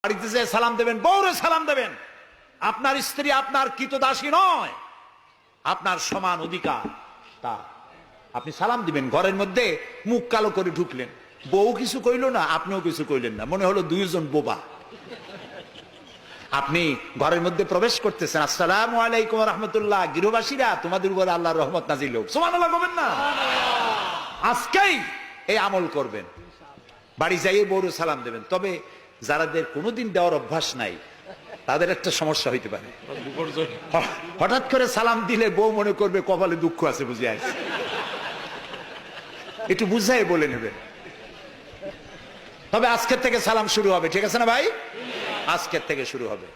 বাড়িতে যে সালাম দেবেন, বউরে সালাম দেবেন। আপনার স্ত্রী আপনার কৃতদাসী নয়, আপনার সমান অধিকার। তা আপনি সালাম দিবেন। ঘরের মধ্যে মুখ কালো করে ঢুকলেন, বউ কিছু কইল না, আপনিও কিছু কইলেন না, মনে হলো দুইজন বোবা। আপনি ঘরের মধ্যে প্রবেশ করতেছেন, আসসালামু আলাইকুম রহমতুল্লাহ, গৃহবাসীরা তোমাদের উপর আল্লাহর রহমত নাজিল হোক, সুবহানাল্লাহ বলবেন না? আজকেই এই আমল করবেন, বাড়ি যাইয়ে বউরে সালাম দেবেন। তবে যারাদের কোনোদিন দেওয়ার অভ্যাস নাই তাদের একটা সমস্যা হইতে পারে। হঠাৎ করে সালাম দিলে বউ মনে করবে কপালে দুঃখ আছে বুঝে আছে, একটু বুঝাই বলে নেবে। তবে আজকের থেকে সালাম শুরু হবে, ঠিক আছে না ভাই? আজকের থেকে শুরু হবে।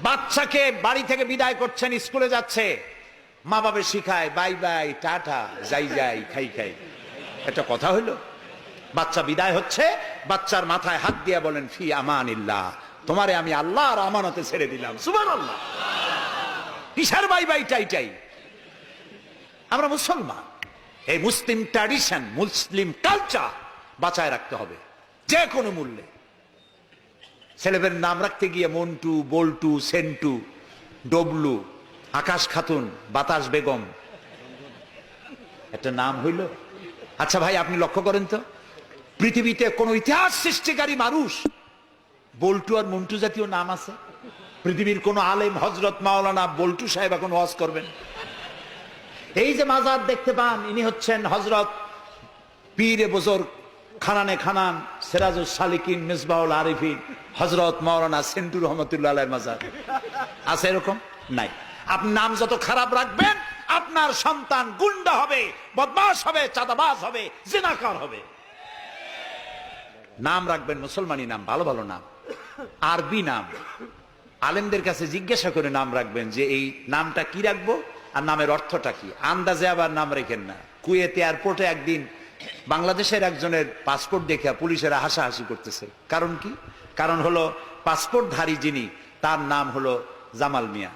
বাচ্চাকে বাড়ি থেকে বিদায় করছেন, স্কুলে যাচ্ছে, মা বাবা শিখায় বাই বাই, টাটা, যাই যাই, খাই খাই। একটা কথা হইলো? বাচ্চা বিদায় হচ্ছে, বাচ্চার মাথায় হাত দিয়ে বলেন ফি আমানিল্লাহ, তোমারে আমি আল্লাহর আমানতে ছেড়ে দিলাম। সুবহানাল্লাহ। কিসের বাই বাই টাই টাই? আমরা মুসলমান, এই মুসলিম ট্র্যাডিশন, মুসলিম কালচার বাঁচায় রাখতে হবে যে কোনো মূল্যে। ছেলেদের নাম রাখতে গিয়ে মন্টু, বল্টু, সেন্টু, ডবলু, আকাশ খাতুন, বাতাস বেগম, একটা নাম হইল? আচ্ছা ভাই, আপনি লক্ষ্য করেন তো, পৃথিবীতে কোন ইতিহাস সৃষ্টিকারী মানুষ বল্টু আর মন্টু জাতীয় নাম আছে? পৃথিবীর কোন আলেম, হজরত মাওলানা বল্টু সাহেব এখন ওয়াজ করবেন? এই যে মাজার দেখতে পান, ইনি হচ্ছেন হজরত পীরে বুজুর্গ খানানে খানান সিরাজুস সালিকিন মিসবাহুল আরিফিন হজরত মাওলানা সেন্টু রহমতুল্লাহ আলাইহির মাজার আছে? এরকম নাই। আপনি নাম যত খারাপ রাখবেন, আপনার সন্তান গুন্ডা হবে, বদমাশ হবে, চাঁদাবাজ হবে, জিনাকার হবে। নাম রাখবেন মুসলমানি নাম, ভালো ভালো নাম, আরবি নাম। আলেমদের কাছে জিজ্ঞাসা করে নাম রাখবেন যে এই নামটা কি রাখবো আর নামের অর্থটা কি। আন্দাজে আবার নাম রেখেন না। কুয়েতে এয়ারপোর্টে একদিন বাংলাদেশের একজনের পাসপোর্ট দেখে পুলিশেরা হাসাহাসি করতেছে। কারণ কি? কারণ হলো পাসপোর্টধারী যিনি, তার নাম হলো জামাল মিয়া,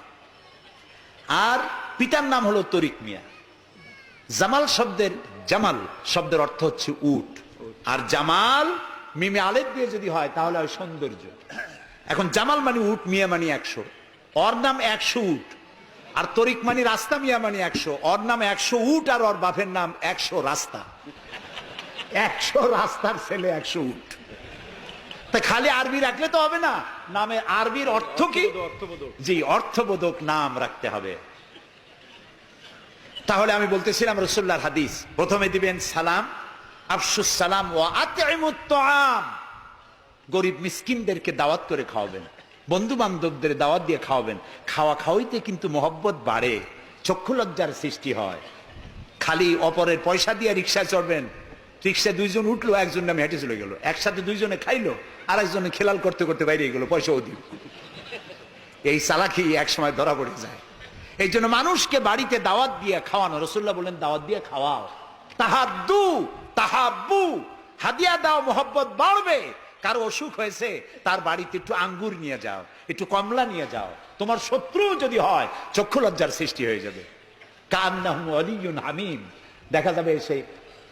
আর পিতার নাম হলো তরিক মিয়া। জামাল শব্দের অর্থ হচ্ছে উট, আর জামাল মিমে আলেফ দিয়ে যদি হয় তাহলে হয় সৌন্দর্য। এখন জামাল মানে উট, মিয়া মানে 100, ওর নাম 100 উট। আর তরিক মানে রাস্তা, মিয়া মানে 100, ওর নাম 100 উট আর ওর বাপের নাম 100 রাস্তা। 100 রাস্তার ছেলে 100 উট। তা খালি আরবি রাখলে তো হবে না, নামে আরবির অর্থ কি? জি, অর্থবোধক নাম রাখতে হবে। তাহলে আমি বলতেছিলাম রাসূলুল্লাহর হাদিস, প্রথমে দিবেন সালাম, আফশুস সালাম ওয়া আতইমুত তাআম, গরিব মিসকিনদেরকে দাওয়াত করে খাওয়াবেন, বন্ধু বান্ধবদের দাওয়াত দিয়ে খাওয়াবেন। খাওয়া খাওয়াইতে কিন্তু মহব্বত বাড়ে, চক্ষু লজ্জার সৃষ্টি হয়। খালি অপরের পয়সা দিয়ে রিক্সায় চড়বেন, রিক্সায় দুইজন উঠলো, একজন নামে হেঁটে চলে গেল, একসাথে দুইজনে খাইলো, আর একজনে খেলাল করতে করতে বাইরে গেল, পয়সাও দিল। এই চালাকি এক সময় ধরা পড়ে যায়। এই জন্য মানুষকে বাড়িতে দাওয়াত দিয়ে খাওয়ানো, রাসূলুল্লাহ বলেন দাওয়াত দিয়ে খাওয়াও। তাহাদ্দু তাহাব্বু, হাদিয়া দাও, মহব্বত বাড়বে। কারো অসুখ হয়েছে, তার বাড়িতে একটু আঙ্গুর নিয়ে যাও, একটু কমলা নিয়ে যাও। তোমার শত্রু যদি হয়, চক্ষু লজ্জার সৃষ্টি হয়ে যাবে। কান্নাহু ওয়ালিয়্যুন হামীম, দেখা যাবে সে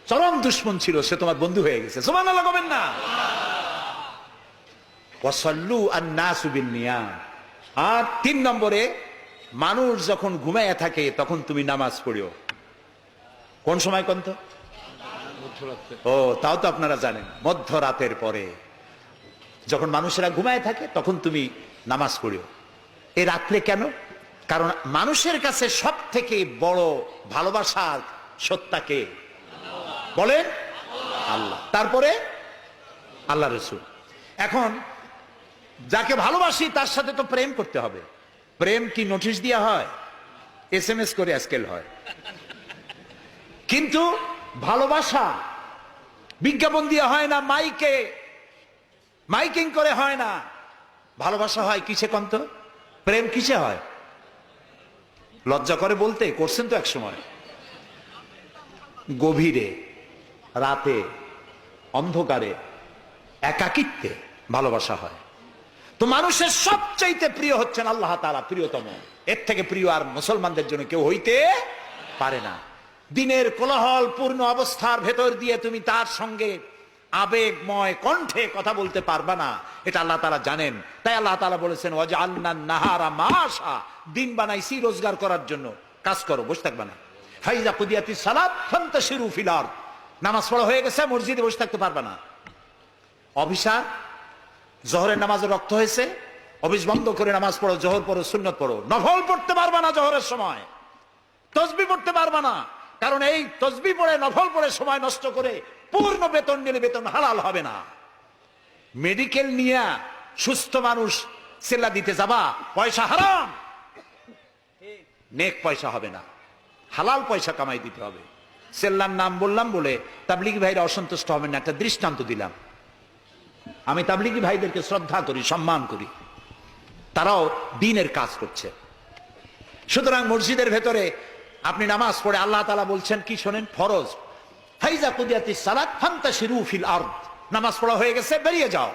চরম দুশমন ছিল, সে তোমার বন্ধু হয়ে গেছে। সুবহানাল্লাহ বলেন না? ওয়াসাল্লু আন-নাসু বিন-নিয়াম। আর 3 নম্বরে, মানুষ যখন ঘুমায় থাকে তখন তুমি নামাজ পড়িও। কোন সময় কোন তো? ও, তাও তো আপনারা জানেন, মধ্যরাতের পরে যখন মানুষেরা ঘুমায় থাকে তখন তুমি নামাজ পড়িও। এই রাত্রে কেন? কারণ মানুষের কাছে সব থেকে বড় ভালোবাসার সত্তাকে বলেন আল্লাহ, তারপরে আল্লাহ রাসূল। এখন যাকে ভালোবাসি তার সাথে তো প্রেম করতে হবে। প্রেম কি নোটিশ দেওয়া হয়? SMS করে আজকাল হয়। কিন্তু ভালোবাসা বিজ্ঞাপন দিয়ে হয় না, মাইকিং করে হয় না। ভালোবাসা হয় কিসে কন্ত? প্রেম কিসে হয়? লজ্জা করে বলতে, করছেন তো এক সময়। গভীরে, রাতে, অন্ধকারে, একাকিত্বে ভালোবাসা হয়। তো মানুষের সবচাইতে প্রিয় হচ্ছেন আল্লাহ তাআলা, প্রিয়তম। এর থেকে প্রিয় আর মুসলমানদের জন্য কেউ হইতে পারে না। দিনের কোলাহল পূর্ণ অবস্থার ভেতর দিয়ে তুমি তার সঙ্গে আবেগময় কণ্ঠে কথা বলতে পারবা না, এটা আল্লাহ তাআলা জানেন। তাই আল্লাহ তাআলা বলেছেন ওয়াজআলনা নাহারা মাশা, দিন বানাইছি রোজগার করার জন্য, কাজ করো, বসে থাকবা না। ফাইজা কুদিয়াতিস সালাত ফান্তাশিরু ফিল আরদ, নামাজ পড়া হয়ে গেছে, মসজিদে বসে থাকতে পারবা না। অভিশাপ, জোহরের নামাজে রক্ত হয়েছে, অফিস বন্ধ করে নামাজ পড়ো, জোহর পড়ো, সুন্নত পড়ো। নফল পড়তে পারবা না জোহরের সময়, তসবিহ পড়তে পারবা না, কারণ এই তসবিহ পড়ে নফল পড়ে সময় নষ্ট করে পূর্ণ বেতন নিলে বেতন হালাল হবে না। মেডিকেল নিয়ে সুস্থ মানুষ সেল্লা দিতে যাবা, পয়সা হারাম, নেক পয়সা হবে না, হালাল পয়সা কামাই দিতে হবে। সেল্লার নাম বললাম বলে তাবলিগি ভাইরা অসন্তুষ্ট হবেন না, একটা দৃষ্টান্ত দিলাম। আমি তাবলিগি ভাইদেরকে শ্রদ্ধা করি, সম্মান করি, তারাও দ্বীনের কাজ করছে। সুতরাং মসজিদের ভেতরে আপনি নামাজ পড়ে আল্লাহ তাআলা বলছেন কি শোনেন, ফরজ, ফাইজা কুদিয়াতিস সালাত ফান্তাশিরু ফিল আরদ, নামাজ পড়া হয়ে গেছে, বেরিয়ে যাও।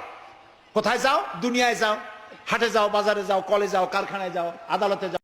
কোথায় যাও? দুনিয়ায় যাও, হাটে যাও, বাজারে যাও, কলে যাও, কারখানায় যাও, আদালতে যাও।